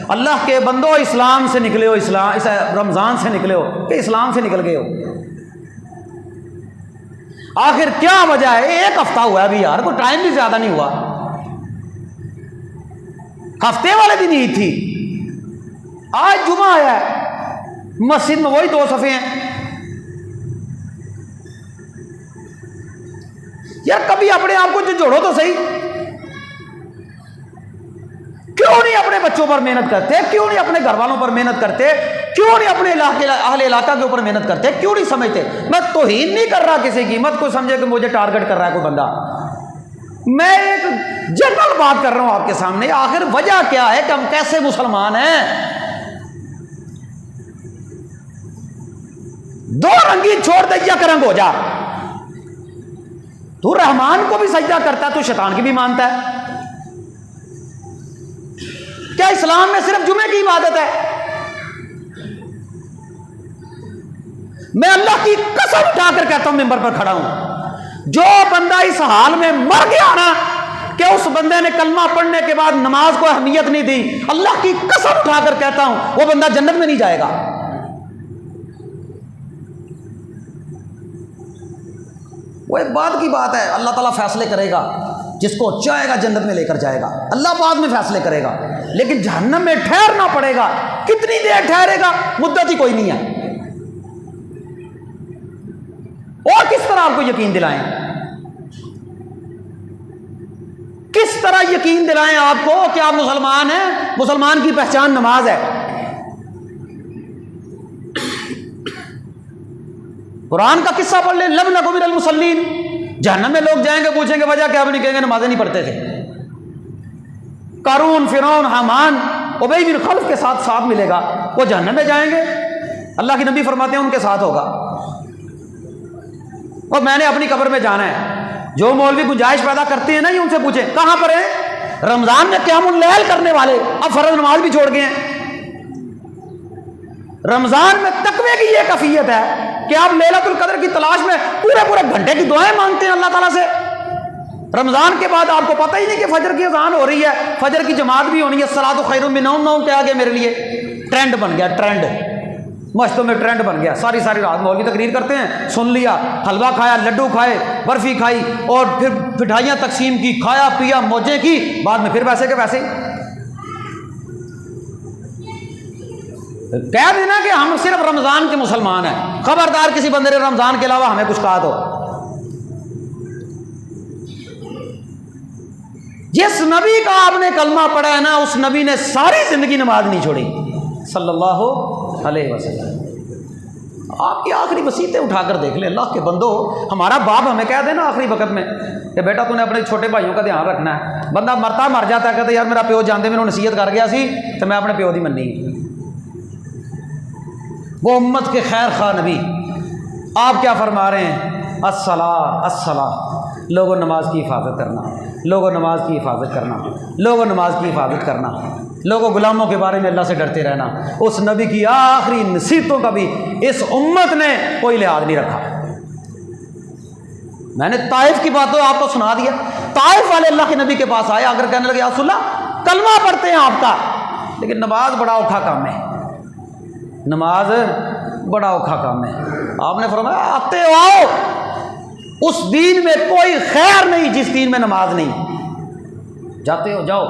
اللہ کے بندو اسلام سے نکلے ہو، اسلام رمضان سے نکلے ہو کہ اسلام سے نکل گئے ہو؟ آخر کیا وجہ ہے؟ ایک ہفتہ ہوا ہے ابھی یار، کوئی ٹائم بھی زیادہ نہیں ہوا، ہفتے والے دن عید تھی، آج جمعہ آیا ہے، مسجد میں وہی 2 صفحے ہیں۔ یار کبھی اپنے آپ کو جو جوڑو تو صحیح، کیوں نہیں اپنے بچوں پر محنت کرتے؟ کیوں نہیں اپنے گھر والوں پر محنت کرتے؟ کیوں نہیں اپنے اہل علاقہ کے اوپر محنت کرتے؟ کیوں نہیں سمجھتے؟ میں توہین نہیں کر رہا کسی کی، مت کوئی سمجھے کہ مجھے ٹارگٹ کر رہا ہے کوئی بندہ، میں ایک جنرل بات کر رہا ہوں آپ کے سامنے۔ آخر وجہ کیا ہے کہ ہم کیسے مسلمان ہیں؟ 2 رنگی چھوڑ دے، یک رنگ ہو جا۔ تو رحمان کو بھی سجدہ کرتا ہے، تو شیطان کی بھی مانتا ہے۔ کیا اسلام میں صرف جمعے کی عبادت ہے؟ میں اللہ کی قسم اٹھا کر کہتا ہوں، ممبر پر کھڑا ہوں، جو بندہ اس حال میں مر گیا نا کہ اس بندے نے کلمہ پڑھنے کے بعد نماز کو اہمیت نہیں دی، اللہ کی قسم اٹھا کر کہتا ہوں وہ بندہ جنت میں نہیں جائے گا۔ وہ ایک بعد کی بات ہے، اللہ تعالیٰ فیصلے کرے گا، جس کو چاہے گا جنت میں لے کر جائے گا، اللہ بعد میں فیصلے کرے گا، لیکن جہنم میں ٹھہرنا پڑے گا۔ کتنی دیر ٹھہرے گا؟ مدت ہی کوئی نہیں ہے۔ اور کس طرح آپ کو یقین دلائیں؟ کس طرح یقین دلائیں آپ کو کہ آپ مسلمان ہیں؟ مسلمان کی پہچان نماز ہے۔ قرآن کا قصہ پڑھ لیں، لم نکن من المصلین، جہنم میں لوگ جائیں گے، پوچھیں گے وجہ کیا؟ بھی نہیں کہیں گے نمازیں نہیں پڑھتے تھے۔ قارون، فرعون، حامان، ابی بن خلف کے ساتھ ساتھ ملے گا، وہ جہنم میں جائیں گے، اللہ کے نبی فرماتے ہیں ان کے ساتھ ہوگا۔ اور میں نے اپنی قبر میں جانا ہے، جو مولوی گنجائش پیدا کرتے ہیں نا، یہ ان سے پوچھیں کہاں پر ہیں؟ رمضان میں قیام اللیل کرنے والے اب فرض نماز بھی چھوڑ گئے ہیں۔ رمضان میں تقوی کی یہ کیفیت ہے کہ آپ لیلۃ القدر کی تلاش میں پورے گھنٹے کی دعائیں مانگتے ہیں اللہ تعالیٰ سے۔ رمضان کے بعد آپ کو پتہ ہی نہیں کہ فجر کی اذان ہو رہی ہے، فجر کی جماعت بھی ہونی ہے، الصلاۃ خیر من النوم، نوم کیا گیا میرے لیے ٹرینڈ بن گیا، ٹرینڈ مشتوں میں ٹرینڈ بن گیا۔ ساری رات مولوی تقریر کرتے ہیں، سن لیا، حلوہ کھایا، لڈو کھائے، برفی کھائی، اور پھر مٹھائیاں تقسیم کی، کھایا پیا، موجیں کی، بعد میں پھر ویسے کے ویسے کہہ دینا کہ ہم صرف رمضان کے مسلمان ہیں۔ خبردار کسی بندے نے رمضان کے علاوہ ہمیں کچھ کہا تو۔ جس نبی کا آپ نے کلمہ پڑھا ہے نا، اس نبی نے ساری زندگی نماز نہیں چھوڑی صلی اللہ علیہ وسلم۔ آپ کی آخری وصیتیں اٹھا کر دیکھ لیں، اللہ کے بندو۔ ہمارا باپ ہمیں کہہ دینا آخری وقت میں کہ بیٹا تو نے اپنے چھوٹے بھائیوں کا دھیان رکھنا ہے۔ بندہ مر جاتا ہے، کہتا یار میرا پیو جاندے میں نصیحت کر گیا سی تو میں اپنے پیو دی مننی۔ وہ امت کے خیر خواہ نبی، آپ کیا فرما رہے ہیں؟ الصلاۃ الصلاۃ، لوگوں نماز کی حفاظت کرنا، لوگوں نماز کی حفاظت کرنا، لوگوں نماز کی حفاظت کرنا، لوگوں غلاموں کے بارے میں اللہ سے ڈرتے رہنا۔ اس نبی کی آخری نصیحتوں کا بھی اس امت نے کوئی لحاظ نہیں رکھا۔ میں نے طائف کی باتوں آپ کو سنا دیا، طائف والے اللہ کے نبی کے پاس آئے، اگر کہنے لگے یا رسول اللہ کلمہ پڑھتے ہیں آپ کا، لیکن نماز بڑا اوکھا کام ہے، نماز بڑا اوکھا کام ہے۔ آپ نے فرمایا آتے ہو آؤ، اس دین میں کوئی خیر نہیں جس دین میں نماز نہیں، جاتے ہو جاؤ۔